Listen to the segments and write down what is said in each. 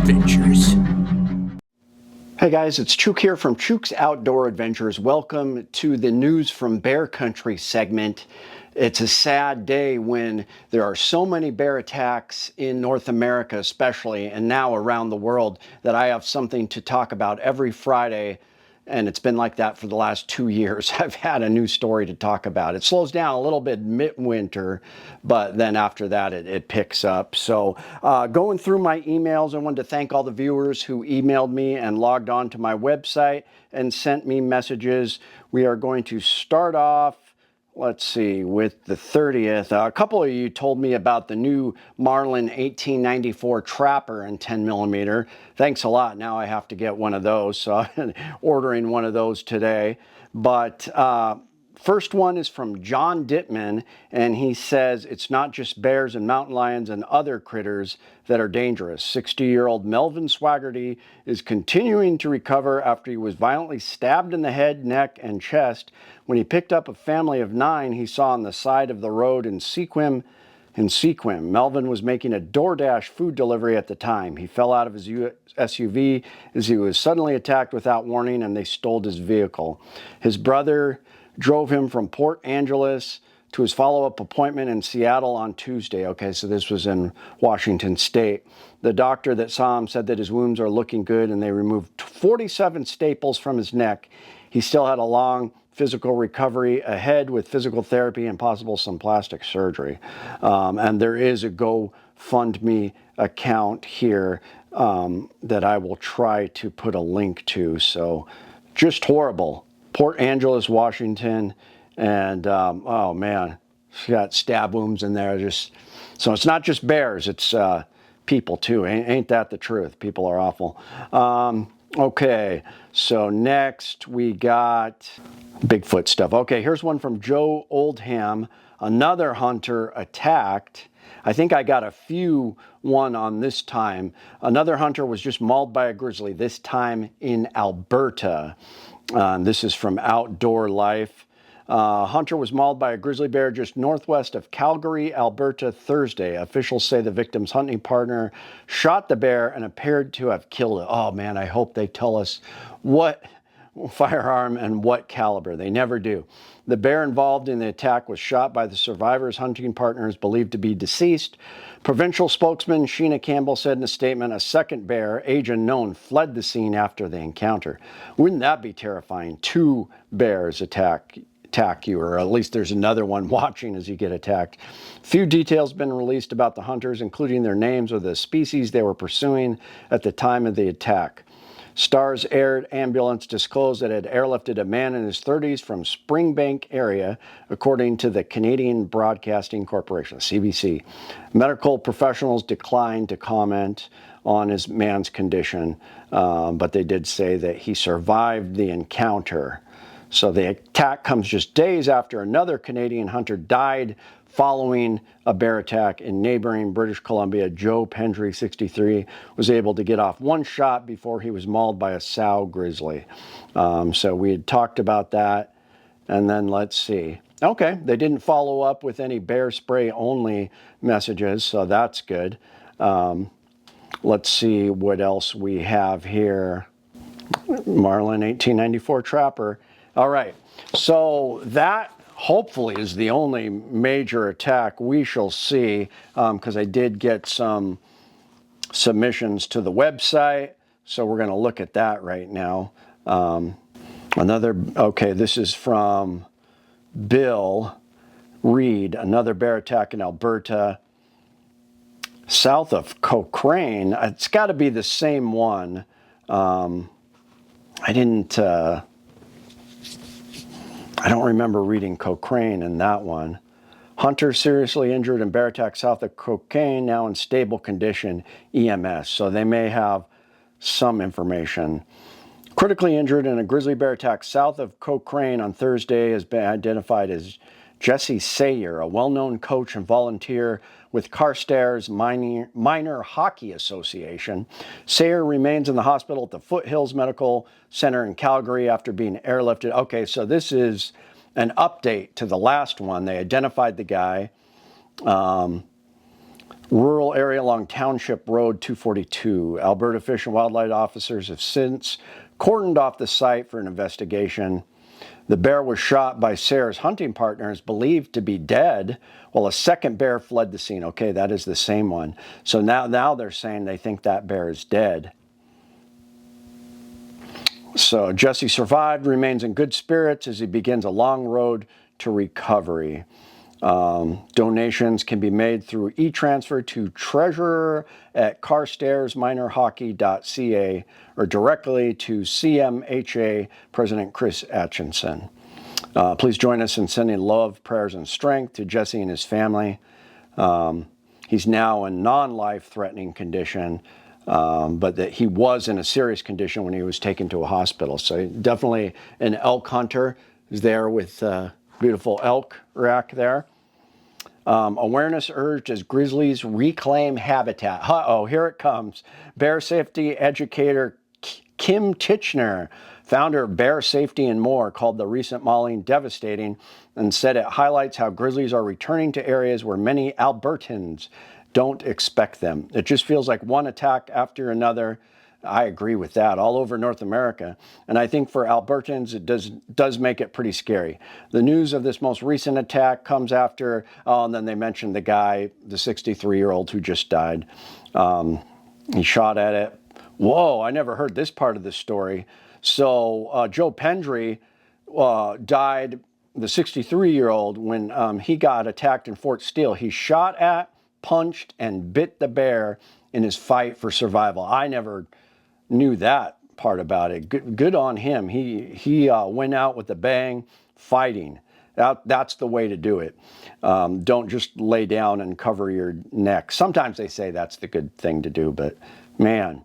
Adventures. Hey guys, it's Chuke here from Chuke's Outdoor Adventures. Welcome to the News from Bear Country segment. It's a sad day when there are so many bear attacks in North America especially, and now around the world, that I have something to talk about every Friday. And it's been like that for the last 2 years. I've had a new story to talk about. It slows down a little bit midwinter, but then after that, it picks up. So going through my emails, I wanted to thank all the viewers who emailed me and logged on to my website and sent me messages. We are going to start off, let's see, with the 30th. A couple of you told me about the new Marlin 1894 Trapper in 10 millimeter. Thanks a lot. Now I have to get one of those. So I'm ordering one of those today. But first one is from John Dittman, and he says it's not just bears and mountain lions and other critters that are dangerous. 60-year-old Melvin Swaggerty is continuing to recover after he was violently stabbed in the head, neck, and chest when he picked up a family of 9 he saw on the side of the road in Sequim. Melvin was making a DoorDash food delivery at the time. He fell out of his SUV as he was suddenly attacked without warning, and they stole his vehicle. His brother drove him from Port Angeles to his follow-up appointment in Seattle on Tuesday. Okay, so this was in Washington State. The doctor that saw him said that his wounds are looking good, and they removed 47 staples from his neck. He still had a long physical recovery ahead with physical therapy and possible some plastic surgery. And there is a GoFundMe account here that I will try to put a link to. So just horrible. Port Angeles, Washington, and oh man, she got stab wounds in there. So it's not just bears, it's people too. Ain't that the truth? People are awful. Okay, so next we got Bigfoot stuff. Okay, here's one from Joe Oldham. Another hunter attacked. I think I got a few one on this time. Another hunter was just mauled by a grizzly, this time in Alberta. This is from Outdoor Life. Hunter was mauled by a grizzly bear just northwest of Calgary, Alberta, Thursday. Officials say the victim's hunting partner shot the bear and appeared to have killed it. Oh man, I hope they tell us what firearm and what caliber. They never do. The bear involved in the attack was shot by the survivor's hunting partner, is believed to be deceased. Provincial spokesman Sheena Campbell said in a statement, a second bear, age unknown, fled the scene after the encounter. Wouldn't that be terrifying? 2 bears attack you, or at least there's another one watching as you get attacked. Few details been released about the hunters, including their names or the species they were pursuing at the time of the attack. Stars Air Ambulance disclosed that it had airlifted a man in his 30s from Springbank area, according to the Canadian Broadcasting Corporation, CBC. Medical professionals declined to comment on his man's condition, but they did say that he survived the encounter. So the attack comes just days after another Canadian hunter died following a bear attack in neighboring British Columbia. Joe Pendry, 63, was able to get off one shot before he was mauled by a sow grizzly. So we had talked about that. And then let's see. Okay, they didn't follow up with any bear spray only messages, so that's good. Let's see what else we have here. Marlin 1894 Trapper. All right, so that hopefully is the only major attack we shall see, because I did get some submissions to the website, so we're going to look at that right now. Okay, this is from Bill Reed, another bear attack in Alberta, south of Cochrane. It's got to be the same one. I don't remember reading Cochrane in that one. Hunter seriously injured in bear attack south of Cochrane, now in stable condition, EMS. So they may have some information. Critically injured in a grizzly bear attack south of Cochrane on Thursday has been identified as Jesse Sayer, a well-known coach and volunteer with Carstairs Minor Hockey Association. Sayer remains in the hospital at the Foothills Medical Center in Calgary after being airlifted. Okay, so this is an update to the last one. They identified the guy. rural area along Township Road 242. Alberta Fish and Wildlife officers have since cordoned off the site for an investigation. The bear was shot by Sarah's hunting partners, believed to be dead, while a second bear fled the scene. Okay, that is the same one. So now they're saying they think that bear is dead. So Jesse survived, remains in good spirits as he begins a long road to recovery. Donations can be made through e-transfer to treasurer at carstairsminorhockey.ca or directly to CMHA President Chris Atchison. Please join us in sending love, prayers, and strength to Jesse and his family. He's now in non-life-threatening condition, but that he was in a serious condition when he was taken to a hospital. So definitely an elk hunter who's there with beautiful elk rack there. Awareness urged as grizzlies reclaim habitat. Uh-oh, here it comes. Bear safety educator Kim Titchener, founder of Bear Safety and More, called the recent mauling devastating and said it highlights how grizzlies are returning to areas where many Albertans don't expect them. It just feels like one attack after another. I agree with that, all over North America. And I think for Albertans, it does make it pretty scary. The news of this most recent attack comes after, and then they mentioned the guy, the 63-year-old who just died. He shot at it. Whoa, I never heard this part of the story. So Joe Pendry died, the 63-year-old, when he got attacked in Fort Steele. He shot at, punched, and bit the bear in his fight for survival. I never knew that part about it. Good on him. He went out with a bang, fighting. That's the way to do it. Don't just lay down and cover your neck. Sometimes they say that's the good thing to do, but man.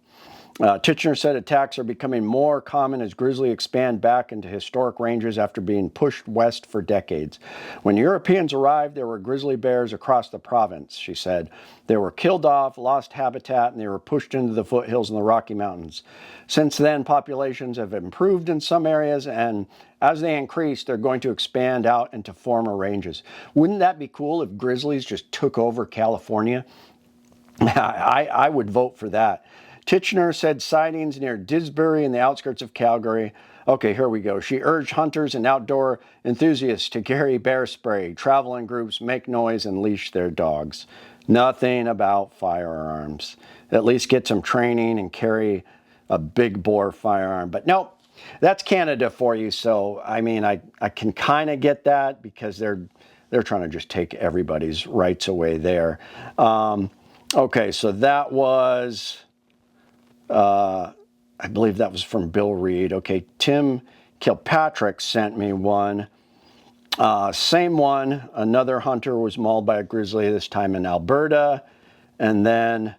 Titchener said attacks are becoming more common as grizzly expand back into historic ranges after being pushed west for decades. When Europeans arrived, there were grizzly bears across the province, she said. They were killed off, lost habitat, and they were pushed into the foothills and the Rocky Mountains. Since then, populations have improved in some areas, and as they increase, they're going to expand out into former ranges. Wouldn't that be cool if grizzlies just took over California? I would vote for that. Titchener said sightings near Disbury and the outskirts of Calgary. Okay, here we go. She urged hunters and outdoor enthusiasts to carry bear spray, travel in groups, make noise, and leash their dogs. Nothing about firearms. At least get some training and carry a big bore firearm. But nope, that's Canada for you. So, I mean, I can kind of get that because they're trying to just take everybody's rights away there. Okay, so that was... I believe that was from Bill Reed. Okay, Tim Kilpatrick sent me one. Same one. Another hunter was mauled by a grizzly, this time in Alberta. And then,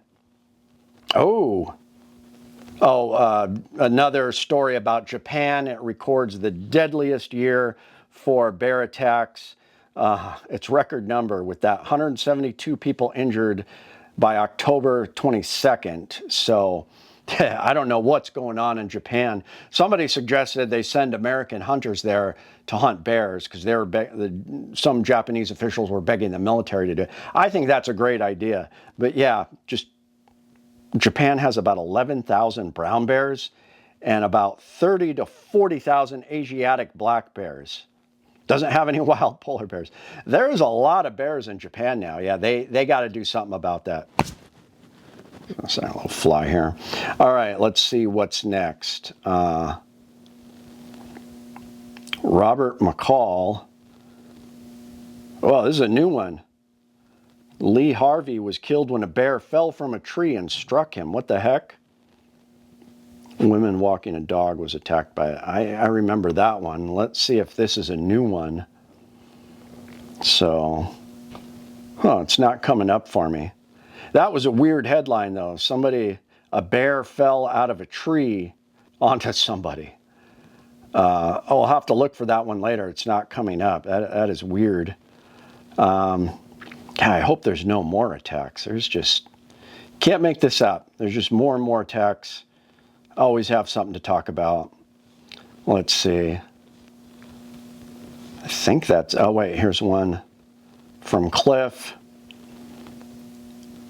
another story about Japan. It records the deadliest year for bear attacks. Its record number with that 172 people injured by October 22nd. So I don't know what's going on in Japan. Somebody suggested they send American hunters there to hunt bears because some Japanese officials were begging the military to do it. I think that's a great idea. But yeah, just Japan has about 11,000 brown bears and about 30 to 40,000 Asiatic black bears. Doesn't have any wild polar bears. There's a lot of bears in Japan now. Yeah, they got to do something about that. That's a little fly here. All right, let's see what's next. Robert McCall. Well, this is a new one. Lee Harvey was killed when a bear fell from a tree and struck him. What the heck? Women walking a dog was attacked by it. I remember that one. Let's see if this is a new one. So, it's not coming up for me. That was a weird headline, though. A bear fell out of a tree onto somebody. I'll have to look for that one later. It's not coming up. That is weird. I hope there's no more attacks. Can't make this up. There's just more and more attacks. Always have something to talk about. Let's see. I think that's, here's one from Cliff.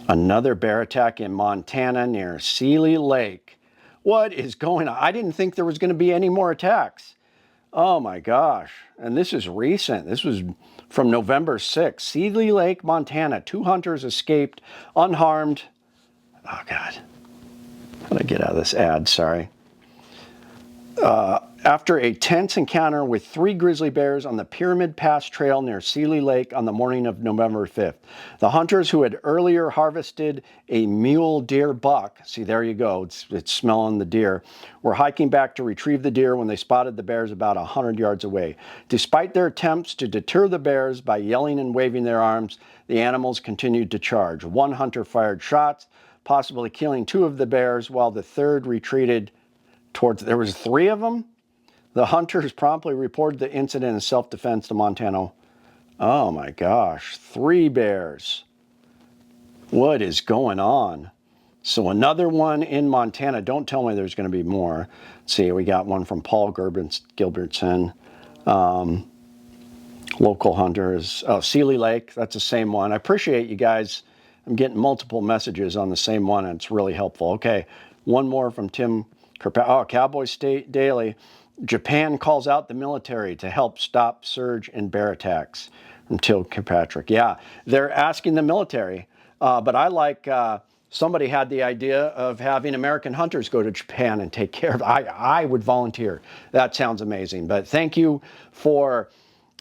Another bear attack in Montana near Seeley Lake. What is going on? I didn't think there was going to be any more attacks. Oh my gosh. And this is recent. This was from November 6th. Seeley Lake, Montana. 2 hunters escaped unharmed. Oh God. How did I get out of this ad? Sorry. After a tense encounter with 3 grizzly bears on the Pyramid Pass Trail near Seeley Lake on the morning of November 5th. The hunters who had earlier harvested a mule deer buck, see there you go, it's smelling the deer, were hiking back to retrieve the deer when they spotted the bears about 100 yards away. Despite their attempts to deter the bears by yelling and waving their arms, the animals continued to charge. One hunter fired shots, possibly killing 2 of the bears, while the third retreated towards, there was 3 of them? The hunters promptly reported the incident as self-defense to Montana. Oh my gosh, 3 bears. What is going on? So another one in Montana. Don't tell me there's going to be more. Let's see, we got one from Paul Gilbertson. Local hunters. Oh, Seeley Lake, that's the same one. I appreciate you guys. I'm getting multiple messages on the same one, and it's really helpful. Okay, one more from Tim Kirkpatrick. Oh, Cowboy State Daily. Japan calls out the military to help stop surge in bear attacks. From Tim Kirkpatrick. Yeah, they're asking the military. But I like, somebody had the idea of having American hunters go to Japan and take care of it. I would volunteer. That sounds amazing. But thank you for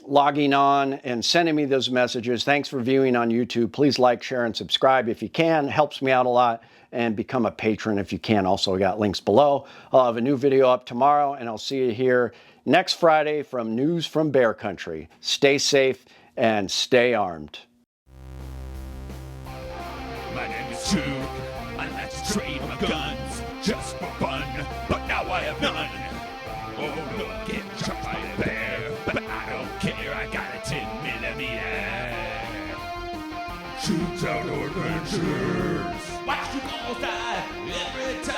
logging on and sending me those messages. Thanks for viewing on YouTube. Please like, share, and subscribe if you can. Helps me out a lot. And become a patron if you can. Also, I got links below. I'll have a new video up tomorrow, and I'll see you here next Friday from News from Bear Country. Stay safe and stay armed. My name is Chuke. I like to trade my guns just for fun, but now I have none. Oh, look, get shot by a bear, but I don't care. I got a 10mm. Chuke's Outdoor Adventures. Watch you all die every time.